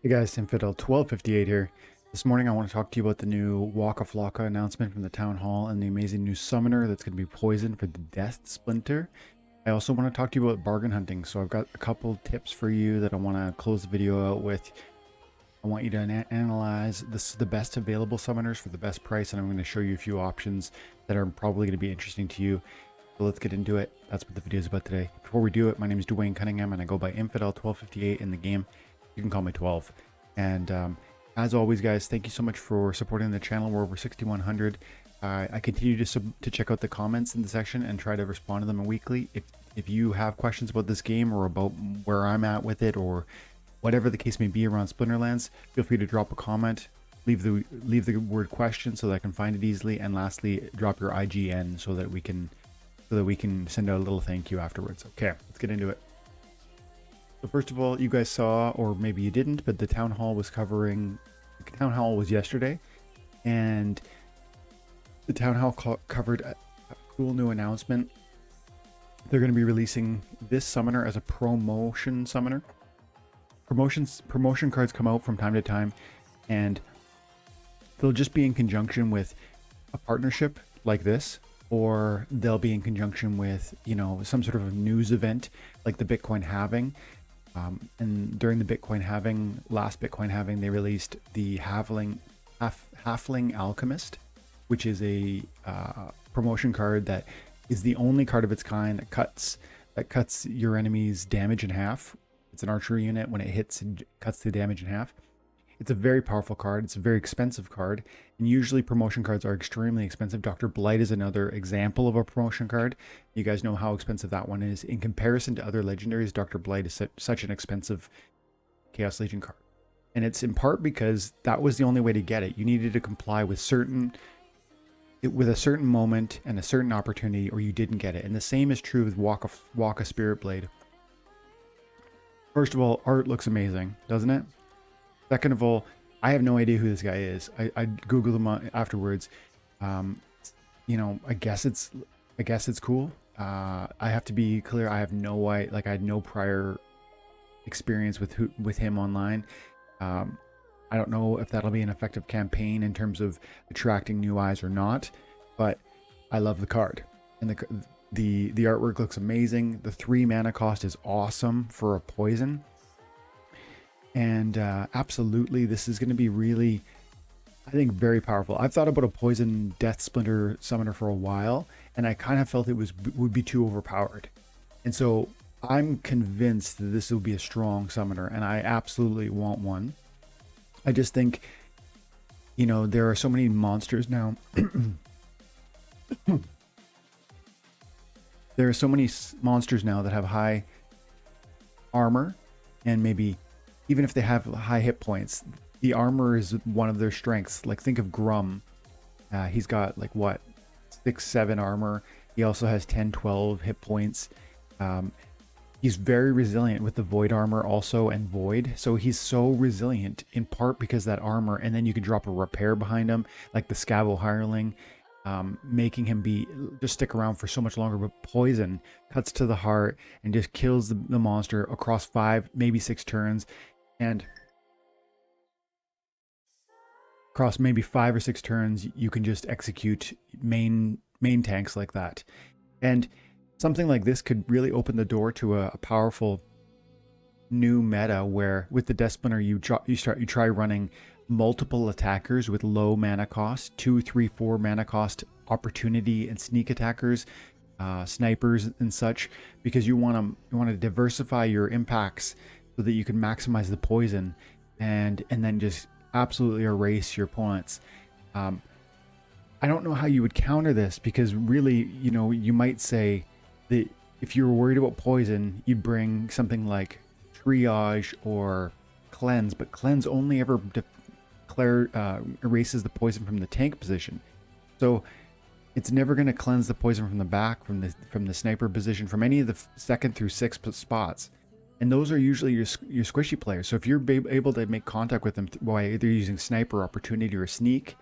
Hey guys, Infidel 1258 here. This morning I want to talk to you about the new Waka announcement from the Town Hall and the amazing new summoner that's going to be poisoned for the Death Splinter. I also want to talk to you about bargain hunting, so I've got a couple tips for you that I want to close the video out with. I want you to analyze the best available summoners for the best price, and I'm going to show you a few options that are probably going to be interesting to you. So let's get into it. That's what the video is about today. Before we do it, my name is Dwayne Cunningham and I go by Infidel 1258 in the game. You can call me 12. And as always, guys, thank you so much for supporting the channel. We're over 6,100. I continue to check out the comments in the section and try to respond to them weekly. If you have questions about this game or about where I'm at with it or whatever the case may be around Splinterlands, feel free to drop a comment. Leave the word question so that I can find it easily. And lastly, drop your IGN so that we can send out a little thank you afterwards. Okay, let's get into it. So first of all, you guys saw, or maybe you didn't, but the town hall was yesterday, and the town hall covered a cool new announcement. They're going to be releasing this summoner as a promotion summoner. Promotion cards come out from time to time, and they'll just be in conjunction with a partnership like this, or they'll be in conjunction with, you know, some sort of a news event like the Bitcoin halving. And during the last Bitcoin halving, they released the Halfling Alchemist, which is a promotion card that is the only card of its kind that cuts your enemy's damage in half. It's an archery unit. When it hits, it cuts the damage in half. It's a very powerful card. It's a very expensive card, and usually promotion cards are extremely expensive. Dr. Blight is another example of a promotion card. You guys know how expensive that one is. In comparison to other legendaries, Dr. Blight is such an expensive Chaos Legion card. And it's in part because that was the only way to get it. You needed to comply with a certain moment and a certain opportunity, or you didn't get it. And the same is true with Waka Spiritblade. First of all, art looks amazing, doesn't it? Second of all, I have no idea who this guy is. I googled him afterwards. You know, I guess it's cool. I have to be clear. I have no idea. Like, I had no prior experience with him online. I don't know if that'll be an effective campaign in terms of attracting new eyes or not. But I love the card, and the artwork looks amazing. The 3 mana cost is awesome for a poison. And absolutely, this is going to be really, I think, very powerful. I've thought about a poison Death Splinter summoner for a while, and I kind of felt it would be too overpowered. And so I'm convinced that this will be a strong summoner, and I absolutely want one. I just think, you know, there are so many monsters now. There are so many monsters now that have high armor, and maybe even if they have high hit points, the armor is one of their strengths. Like, think of Grum. He's got like what, 6-7 armor. He also has 10-12 hit points. He's very resilient with the Void armor also, and Void. So he's so resilient in part because of that armor. And then you can drop a repair behind him, like the Scavo Hireling, making him just stick around for so much longer. But poison cuts to the heart and just kills the monster across 5, maybe 6 turns. And across maybe 5 or 6 turns, you can just execute main tanks like that. And something like this could really open the door to a powerful new meta where with the Death Splinter you try running multiple attackers with low mana cost, 2, 3, 4 mana cost opportunity and sneak attackers, snipers and such, because you want to diversify your impacts so that you can maximize the poison and then just absolutely erase your opponents. I don't know how you would counter this, because really, you know, you might say that if you were worried about poison, you'd bring something like Triage or Cleanse, but Cleanse only ever erases the poison from the tank position. So it's never going to cleanse the poison from the back, from the sniper position, from any of the 2nd through 6th spots. And those are usually your squishy players. So if you're able to make contact with them by either using sniper, opportunity, or sneak,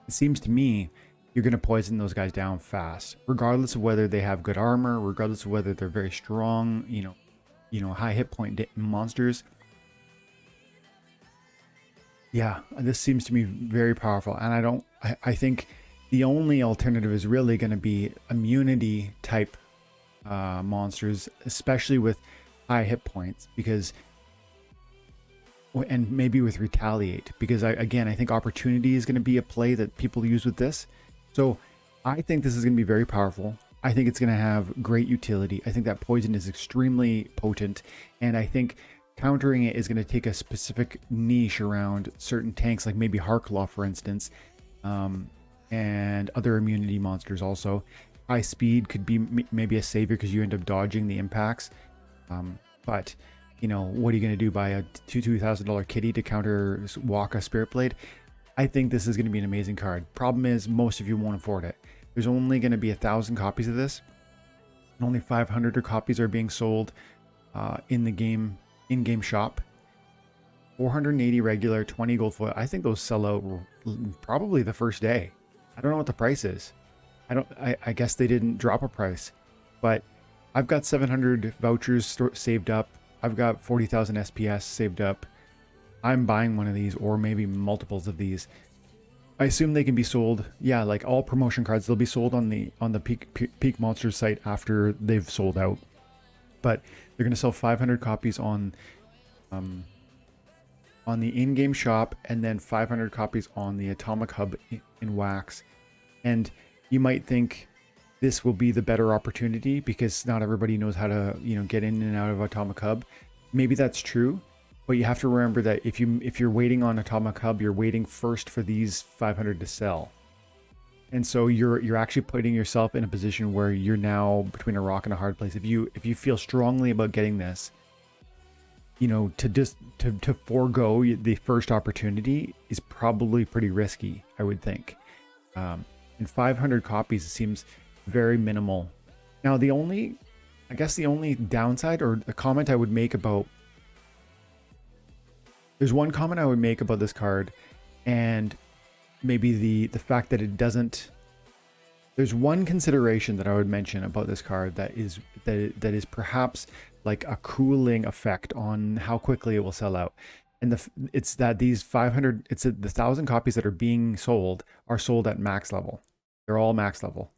it seems to me you're going to poison those guys down fast, regardless of whether they have good armor, regardless of whether they're very strong, high hit point monsters. Yeah, this seems to me very powerful. And I think the only alternative is really going to be immunity type monsters, especially with high hit points, because, and maybe with retaliate, because again, I think opportunity is going to be a play that people use with this. So I think this is going to be very powerful. I think it's going to have great utility. I think that poison is extremely potent, and I think countering it is going to take a specific niche around certain tanks, like maybe Harklaw, for instance, and other immunity monsters also. High speed could be maybe a savior because you end up dodging the impacts. But, you know, what are you going to do? Buy a $2,000 kitty to counter Waka Spiritblade? I think this is going to be an amazing card. Problem is, most of you won't afford it. There's only going to be 1,000 copies of this, and only 500 copies are being sold in the game, in-game shop. 480 regular, 20 gold foil. I think those sell out probably the first day. I don't know what the price is. I guess they didn't drop a price, but I've got 700 vouchers saved up. I've got 40,000 SPS saved up. I'm buying one of these, or maybe multiples of these. I assume they can be sold. Yeah, like all promotion cards, they'll be sold on the Peakmonsters site after they've sold out. But they're going to sell 500 copies on the in-game shop, and then 500 copies on the Atomic Hub in Wax. And you might think this will be the better opportunity because not everybody knows how to, you know, get in and out of Atomic Hub. Maybe that's true, but you have to remember that if you're waiting on Atomic Hub, you're waiting first for these 500 to sell. And so you're actually putting yourself in a position where you're now between a rock and a hard place. If you feel strongly about getting this, you know, to forego the first opportunity is probably pretty risky, I would think. And 500 copies seems very minimal. Now, I guess the only downside, or a comment I would make about, there's one comment I would make about this card, and maybe the fact that it doesn't, there's one consideration that I would mention about this card that is perhaps like a cooling effect on how quickly it will sell out. And it's that these 500, it's the 1,000 copies that are being sold are sold at max level. They're all max level.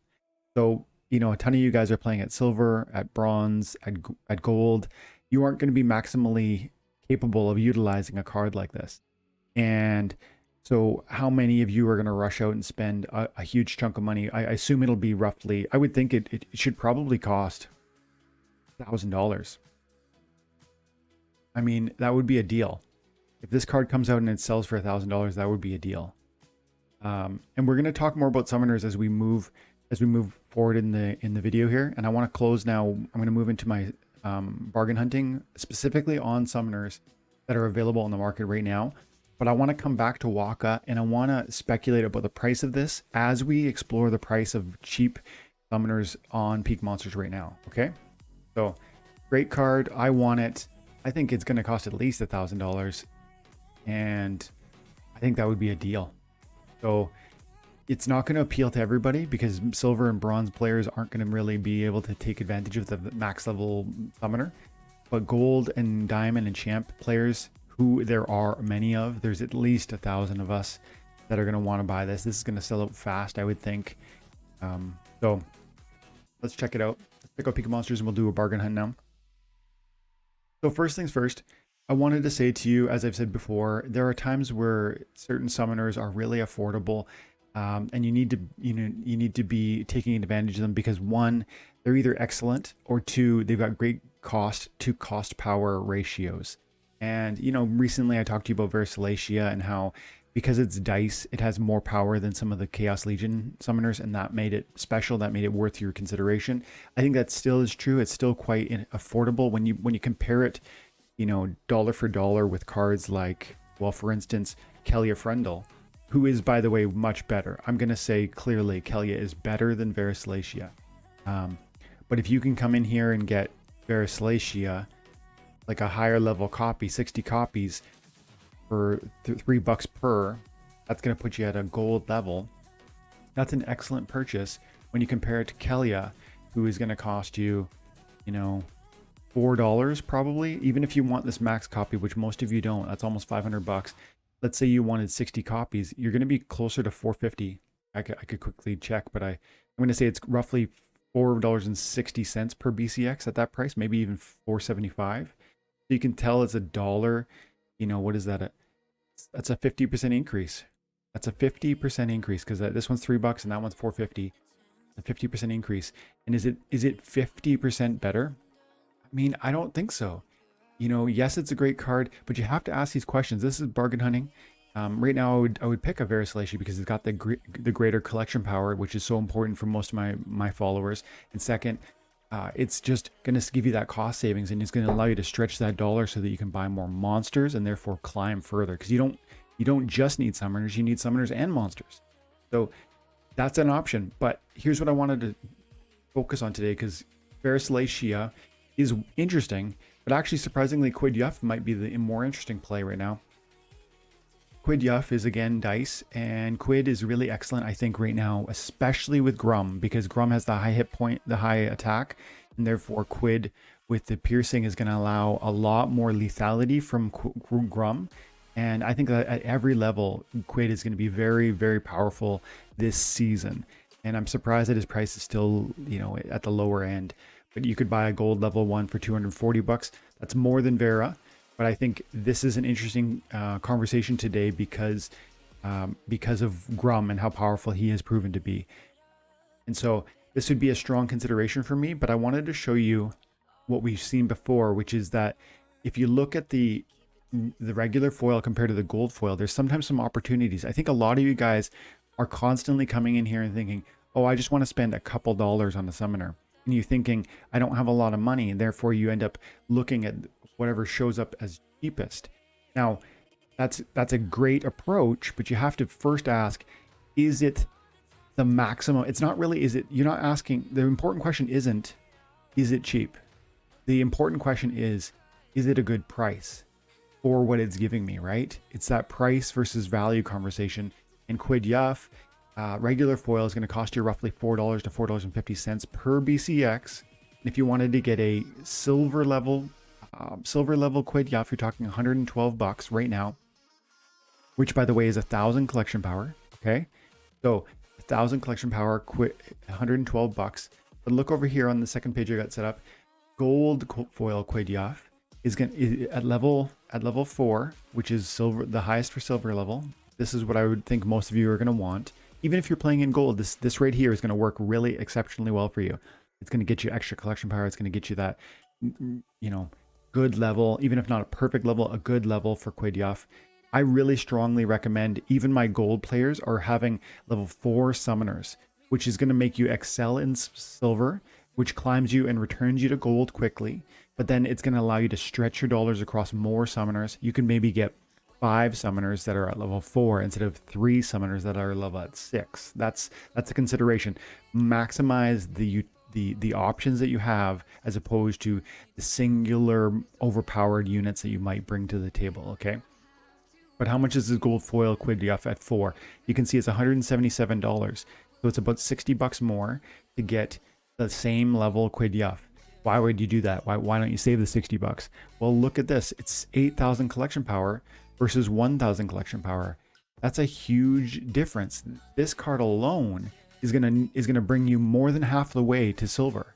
So, you know, a ton of you guys are playing at silver, at bronze, at gold. You aren't going to be maximally capable of utilizing a card like this. And so how many of you are going to rush out and spend a huge chunk of money? I assume it'll be roughly, I would think it should probably cost $1,000. I mean, that would be a deal. If this card comes out and it sells for $1,000, that would be a deal. And we're going to talk more about summoners as we move forward in the video here. And I want to close now. I'm going to move into my bargain hunting, specifically on summoners that are available on the market right now. But I want to come back to Waka, and I want to speculate about the price of this as we explore the price of cheap summoners on Peakmonsters right now. Okay, so great card. I want it. I think it's going to cost at least $1,000, and I think that would be a deal. So it's not going to appeal to everybody because silver and bronze players aren't going to really be able to take advantage of the max level summoner. But gold and diamond and champ players, who there are many of, there's at least 1,000 of us that are going to want to buy this. This is going to sell out fast, I would think. So let's check it out. Let's pick out Peakmonsters and we'll do a bargain hunt now. So first things first, I wanted to say to you, as I've said before, there are times where certain summoners are really affordable, and you need to be taking advantage of them because one, they're either excellent, or two, they've got great cost to cost power ratios. And you know, recently I talked to you about Veracelacia and how because it's dice, it has more power than some of the Chaos Legion summoners, and that made it special. That made it worth your consideration. I think that still is true. It's still quite affordable when you compare it, you know, dollar for dollar with cards like, well, for instance, Kelia Frendel, who is, by the way, much better. I'm going to say clearly Kelia is better than Veracelacia. But if you can come in here and get Veracelacia, like a higher level copy, 60 copies for $3 per, that's going to put you at a gold level. That's an excellent purchase when you compare it to Kelia, who is going to cost you, you know, $4 probably, even if you want this max copy, which most of you don't. That's almost $500. let's say you wanted 60 copies, you're going to be closer to 450. I could quickly check, but I'm going to say it's roughly $4.60 per BCX at that price, maybe even 4.75. So you can tell it's a dollar. You know, what is that? That's a 50% increase. That's a 50% increase because this one's $3 and that one's 450. A 50% increase. And is it 50% better? I mean, I don't think so. You know, yes, it's a great card, but you have to ask these questions. This is bargain hunting. Right now, I would pick a Vericelation because it's got the greater collection power, which is so important for most of my followers. And second, it's just going to give you that cost savings, and it's going to allow you to stretch that dollar so that you can buy more monsters and therefore climb further. Because you don't just need summoners, you need summoners and monsters. So that's an option. But here's what I wanted to focus on today, because Vericelatia is interesting, but actually surprisingly Quidduff might be the more interesting play right now. Quidduff is again dice, and Quid is really excellent, I think, right now, especially with Grum, because Grum has the high hit point, the high attack, and therefore Quid with the piercing is going to allow a lot more lethality from Grum. And I think that at every level, Quid is going to be very, very powerful this season. And I'm surprised that his price is still, you know, at the lower end. But you could buy a gold level 1 for $240. That's more than Vera. But I think this is an interesting conversation today because of Grum and how powerful he has proven to be. And so this would be a strong consideration for me. But I wanted to show you what we've seen before, which is that if you look at the regular foil compared to the gold foil, there's sometimes some opportunities. I think a lot of you guys are constantly coming in here and thinking, oh, I just want to spend a couple dollars on a summoner. And you're thinking, I don't have a lot of money, and therefore you end up looking at whatever shows up as cheapest. Now, that's a great approach, but you have to first ask, is it the maximum? It's not really, you're not asking, the important question isn't, is it cheap? The important question is it a good price for what it's giving me, right? It's that price versus value conversation. And Quidduff, regular foil is going to cost you roughly $4 to $4.50 per BCX. And if you wanted to get a silver level Quidduff, you're talking $112 right now, which by the way is 1,000 collection power. Okay, so 1,000 collection power, $112. But look over here on the second page I got set up. Gold foil Quidduff is going at level 4, which is silver, the highest for silver level. This is what I would think most of you are going to want. Even if you're playing in gold, this right here is going to work really exceptionally well for you. It's going to get you extra collection power. It's going to get you that, you know, good level, even if not a perfect level, a good level for Quidduff. I really strongly recommend, even my gold players are having level 4 summoners, which is going to make you excel in silver, which climbs you and returns you to gold quickly. But then it's going to allow you to stretch your dollars across more summoners. You can maybe get 5 summoners that are at level 4 instead of 3 summoners that are level at 6. That's a consideration. Maximize the options that you have as opposed to the singular overpowered units that you might bring to the table. Okay, but how much is this gold foil Quidduff at 4? You can see it's $177, so it's about $60 more to get the same level Quidduff. Why would you do that? Why don't you save the $60? Well, look at this. It's 8,000 collection power versus 1,000 collection power. That's a huge difference. This card alone is gonna bring you more than half the way to silver.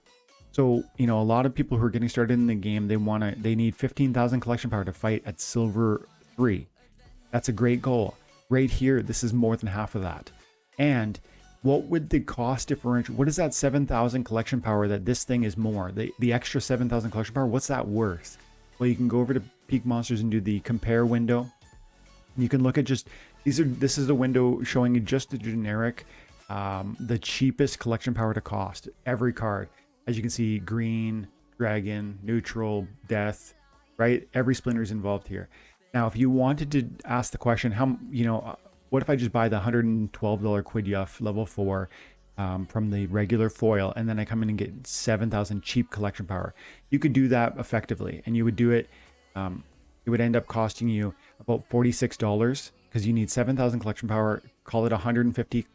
So, you know, a lot of people who are getting started in the game, they need 15,000 collection power to fight at silver 3. That's a great goal. Right here, this is more than half of that. And what would the cost differential? What is that 7,000 collection power that this thing is more? The extra 7,000 collection power, what's that worth? Well, you can go over to Peakmonsters and do the compare window. You can look at just this is a window showing you just the generic, the cheapest collection power to cost. Every card, as you can see, green, dragon, neutral, death, right? Every splinter is involved here. Now, if you wanted to ask the question, how, you know, what if I just buy the $112 Quidduff level 4 from the regular foil, and then I come in and get 7,000 cheap collection power? You could do that effectively, and you would do it. It would end up costing you about $46 because you need 7,000 collection power. Call it 150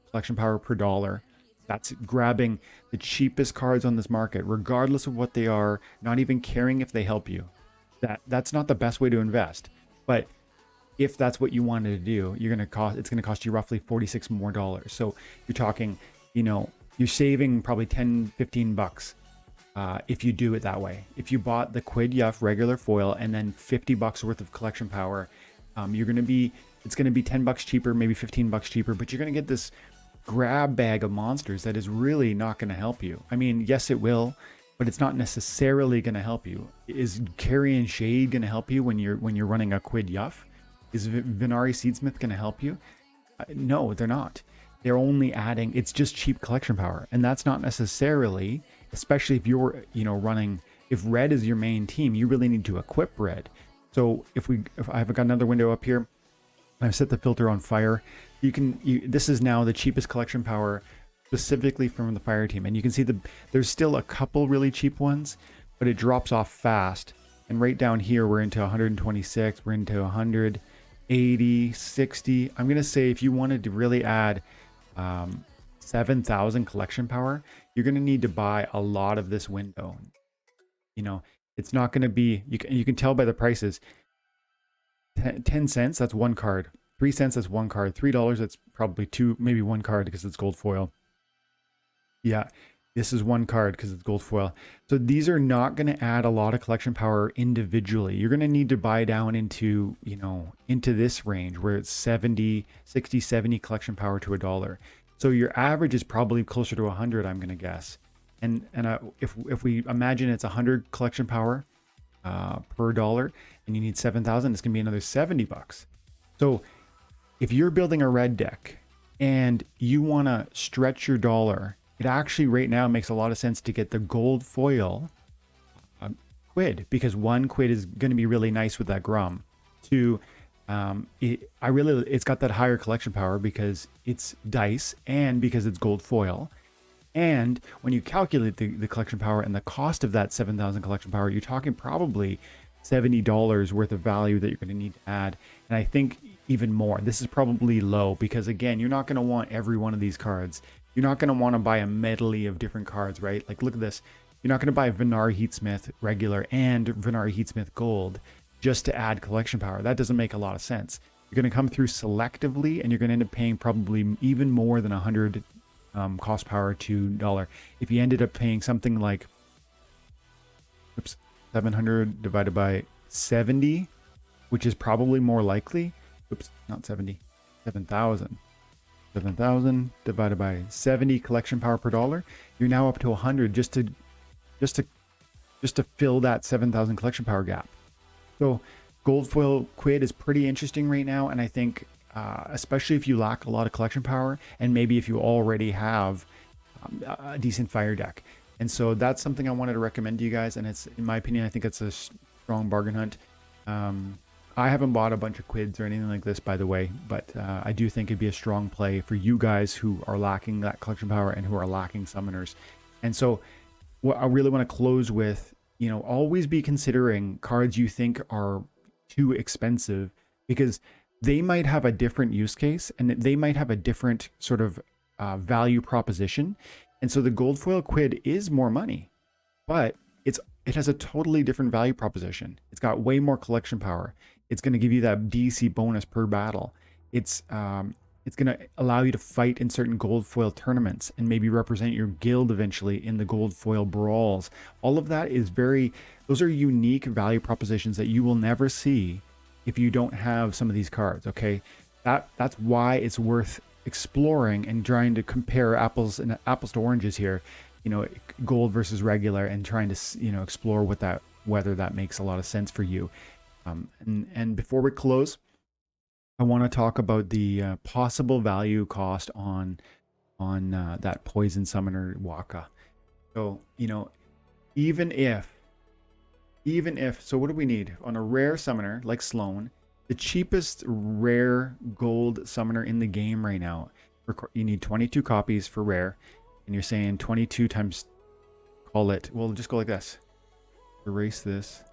collection power per dollar. That's grabbing the cheapest cards on this market, regardless of what they are, not even caring if they help you. That's not the best way to invest. But if that's what you wanted to do, it's gonna cost you roughly $46 more. So you're talking, you know, you're saving probably 10-15 bucks if you do it that way. If you bought the Quid Yuff regular foil and then 50 bucks worth of collection power, it's gonna be 10 bucks cheaper, maybe 15 bucks cheaper, but you're gonna get this grab bag of monsters that is really not gonna help you. I mean, yes, it will, but it's not necessarily gonna help you. Is Carrion Shade gonna help you when you're running a Quid Yuff? Is Venari Seedsmith gonna help you? No, they're not. They're only adding, it's just cheap collection power, and that's not necessarily, especially if you're, you know, running, if red is your main team, you really need to equip red. So if I've got another window up here, I've set the filter on fire. This is now the cheapest collection power specifically from the fire team, and you can see there's still a couple really cheap ones, but it drops off fast. And right down here, we're into 126, we're into 180, 60. I'm gonna say if you wanted to really add 7,000 collection power, you're going to need to buy a lot of this window. You know, it's not going to be, you can tell by the prices. 10 cents, that's one card. 3 cents, that's one card. $3, that's probably two, maybe one card because it's gold foil. Yeah, this is one card because it's gold foil. So these are not going to add a lot of collection power individually. You're going to need to buy down into, you know, into this range where it's 60, 70 collection power to $1. So your average is probably closer to 100, I'm going to guess. And if we imagine it's 100 collection power per dollar and you need 7,000, it's going to be another 70 bucks. So if you're building a red deck and you want to stretch your dollar, it actually right now makes a lot of sense to get the gold foil Quid, because one Quid is going to be really nice with that Grum. Two, it's got that higher collection power because it's dice and because it's gold foil. And when you calculate the collection power and the cost of that 7,000 collection power, you're talking probably $70 worth of value that you're going to need to add. And I think even more. This is probably low because, again, you're not going to want every one of these cards. You're not going to want to buy a medley of different cards, right? Like, look at this. You're not going to buy Venari Heatsmith regular and Venari Heatsmith gold just to add collection power. That doesn't make a lot of sense. You're going to come through selectively and you're going to end up paying probably even more than 100 cost power to $1. If you ended up paying something like 700 divided by 70, which is probably more likely. Not 70, 7,000. 7,000 divided by 70 collection power per dollar. You're now up to 100 just to fill that 7,000 collection power gap. So gold foil Quid is pretty interesting right now, and I think especially if you lack a lot of collection power and maybe if you already have a decent fire deck. And so that's something I wanted to recommend to you guys, and it's, in my opinion, I think it's a strong bargain hunt. I haven't bought a bunch of Quids or anything like this, by the way, but I do think it'd be a strong play for you guys who are lacking that collection power and who are lacking summoners. And so what I really want to close with, you know, always be considering cards you think are too expensive, because they might have a different use case and they might have a different sort of value proposition. And so the gold foil Quid is more money, but it has a totally different value proposition. It's got way more collection power. It's going to give you that DC bonus per battle. It's going to allow you to fight in certain gold foil tournaments and maybe represent your guild eventually in the gold foil brawls. All of that is those are unique value propositions that you will never see if you don't have some of these cards. Okay, that's why it's worth exploring and trying to compare apples to oranges here. You know, gold versus regular, and trying to, you know, explore whether that makes a lot of sense for you. And before we close, I want to talk about the possible value cost on that poison summoner Waka. So, you know, even if, so what do we need on a rare summoner like Sloan? The cheapest rare gold summoner in the game right now, you need 22 copies for rare. And you're saying 22 times, call it, we'll just go like this. Erase this.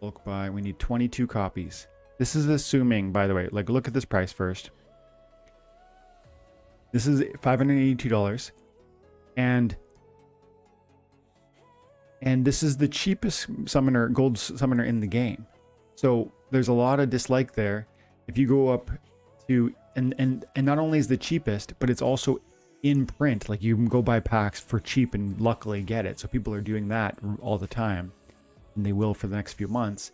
Bulk buy, we need 22 copies. This is assuming, by the way, like, look at this price first. This is $582. And this is the cheapest summoner, gold summoner in the game. So there's a lot of dislike there. If you go up to, and not only is the cheapest, but it's also in print. Like you can go buy packs for cheap and luckily get it. So people are doing that all the time, and they will for the next few months.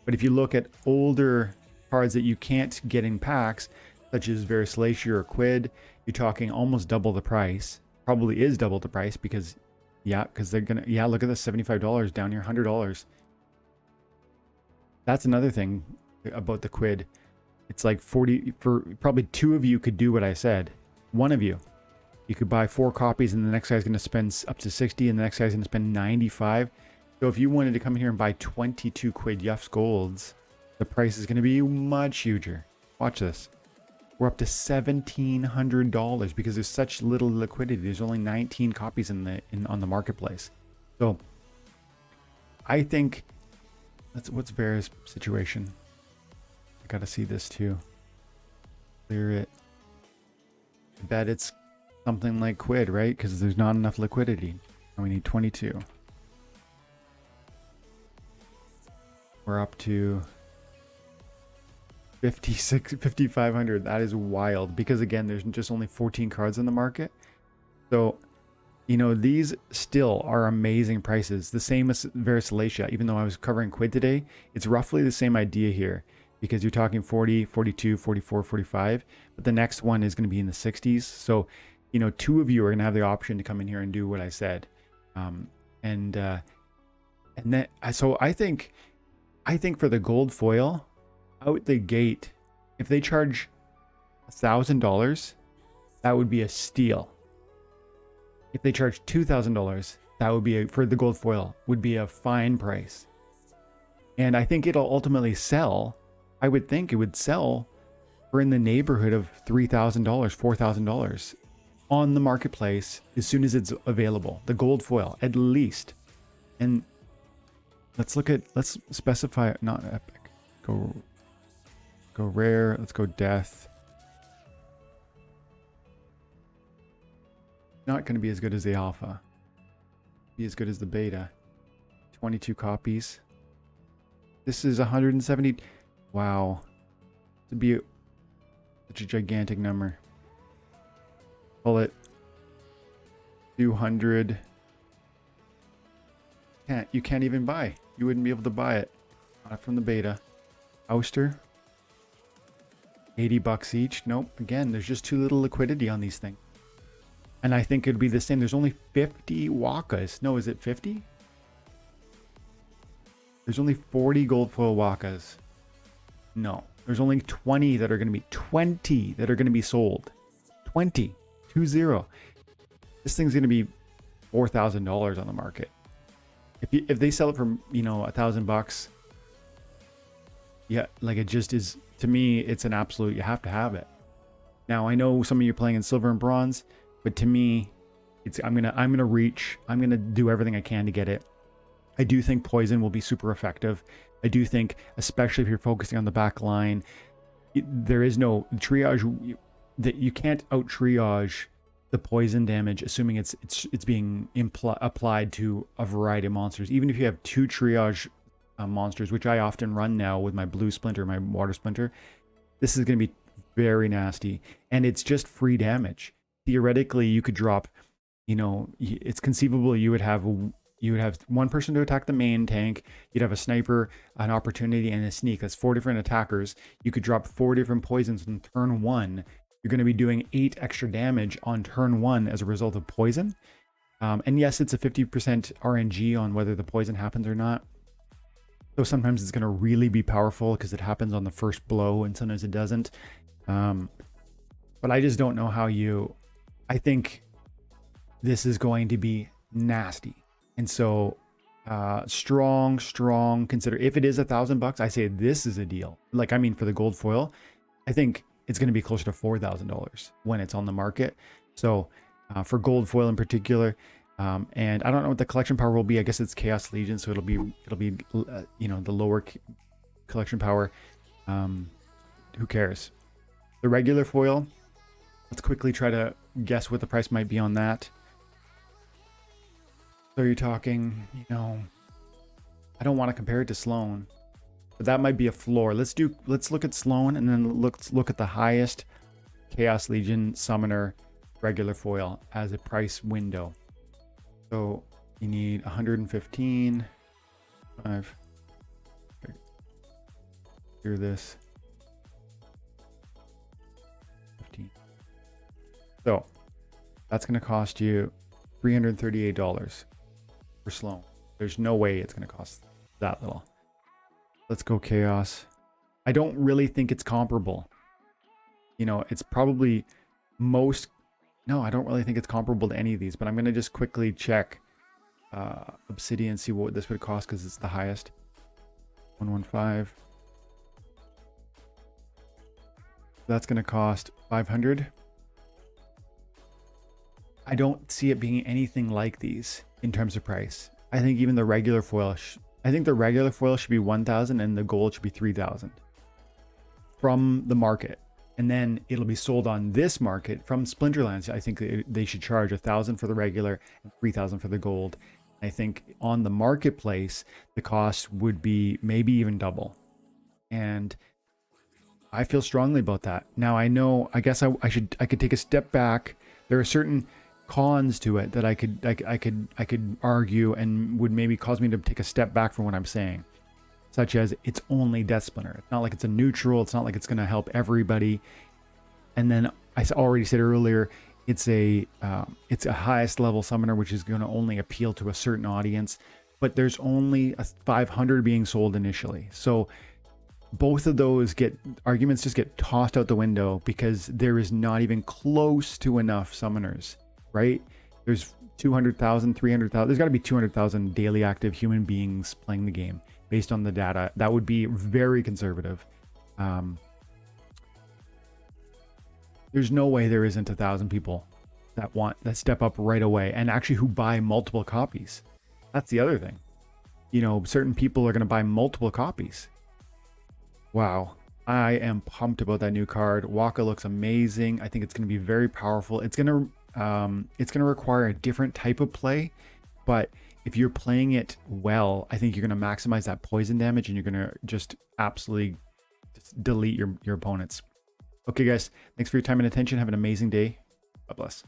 But if you look at older cards that you can't get in packs, such as Verislacia or Quid, you're talking almost double the price. Probably is double the price because, yeah, because they're gonna, yeah, look at this, $75 down here, $100. That's another thing about the Quid. It's like 40 for probably two of you could do what I said. One of you could buy 4 copies, and the next guy's going to spend up to 60, and the next guy's going to spend 95. So if you wanted to come in here and buy 22 Quid Yuff's Golds, the price is going to be much huger. Watch this. We're up to $1,700 because there's such little liquidity. There's only 19 copies on the marketplace. So I think what's Vera's situation? I gotta see this too. Clear it. I bet it's something like Quid, right? Because there's not enough liquidity. And we need 22. We're up to 5,500. That is wild because again, there's just only 14 cards in the market. So, you know, these still are amazing prices. The same as Verislacia, even though I was covering Quid today, it's roughly the same idea here because you're talking 40, 42, 44, 45, but the next one is going to be in the 60s. So, you know, two of you are going to have the option to come in here and do what I said. And then, so I think for the gold foil, out the gate, if they charge $1,000, that would be a steal. If they charge $2,000, that would be for the gold foil would be a fine price. And I think it'll ultimately sell. I would think it would sell for in the neighborhood of $3,000, $4,000 on the marketplace as soon as it's available. The gold foil, at least. And let's specify not epic. Go rare. Let's go death. Not going to be as good as the alpha. Be as good as the beta. 22 copies. This is 170. Wow. To be such a gigantic number. Call it 200. You can't even buy. You wouldn't be able to buy it. Not from the beta. Ouster. $80 each. Nope. Again, there's just too little liquidity on these things. And I think it'd be the same. There's only 50 Wakas. No, is it 50? There's only 40 gold foil Wakas. No. There's only 20 that are going to be sold. 20. 20. This thing's going to be $4,000 on the market. If they sell it for, you know, $1,000, yeah, like it just is, to me, it's an absolute, you have to have it. Now, I know some of you are playing in silver and bronze, but to me, it's I'm gonna do everything I can to get it. I do think poison will be super effective. I do think, especially if you're focusing on the back line, there is no triage that you can't out triage the poison damage, assuming it's being applied to a variety of monsters. Even if you have 2 triage monsters, which I often run now with my blue splinter, my water splinter, this is going to be very nasty, and it's just free damage. Theoretically, you could drop, you know, it's conceivable you would have one person to attack the main tank, you'd have a sniper, an opportunity, and a sneak. That's 4 different attackers. You could drop 4 different poisons in turn 1. You're going to be doing 8 extra damage on turn 1 as a result of poison. And yes, it's a 50% RNG on whether the poison happens or not. So sometimes it's going to really be powerful because it happens on the first blow, and sometimes it doesn't. But I just don't know how I think this is going to be nasty. And so strong consider, if it is $1,000, I say this is a deal. Like, I mean, for the gold foil, I think it's going to be closer to $4,000 when it's on the market. So for gold foil in particular, and I don't know what the collection power will be. I guess it's Chaos Legion, so it'll be you know, the lower collection power. Who cares? The regular foil, let's quickly try to guess what the price might be on that. So you're talking, you know, I don't want to compare it to Sloan, But that might be a floor. Let's look at Sloan, and then let's look at the highest Chaos Legion Summoner regular foil as a price window. So you need 115, 5. Hear this. 15. So that's going to cost you $338 for Sloan. There's no way it's going to cost that little. Let's go Chaos. I don't really think it's comparable. You know, it's probably most... No, I don't really think it's comparable to any of these, but I'm going to just quickly check Obsidian, see what this would cost because it's the highest. 115. That's going to cost 500. I don't see it being anything like these in terms of price. I think even the regular foil, I think the regular foil should be 1,000 and the gold should be 3,000 from the market. And then it'll be sold on this market from Splinterlands. I think they should charge 1,000 for the regular and 3,000 for the gold. I think on the marketplace, the cost would be maybe even double. And I feel strongly about that. Now I know, I guess I could take a step back. There are certain cons to it that I could argue and would maybe cause me to take a step back from what I'm saying. Such as it's only Death Splinter. It's not like it's a neutral. It's not like it's going to help everybody. And then I already said earlier, it's a highest level summoner, which is going to only appeal to a certain audience. But there's only 500 being sold initially. So both of those arguments just get tossed out the window because there is not even close to enough summoners, right? There's 200,000, 300,000. There's got to be 200,000 daily active human beings playing the game. Based on the data, that would be very conservative. There's no way there isn't 1,000 people that step up right away and actually who buy multiple copies. That's the other thing. You know, certain people are going to buy multiple copies. Wow, I am pumped about that new card. Waka looks amazing. I think it's going to be very powerful. It's going to require a different type of play, but if you're playing it well, I think you're going to maximize that poison damage and you're going to just absolutely delete your opponents. Okay, guys, thanks for your time and attention. Have an amazing day. God bless.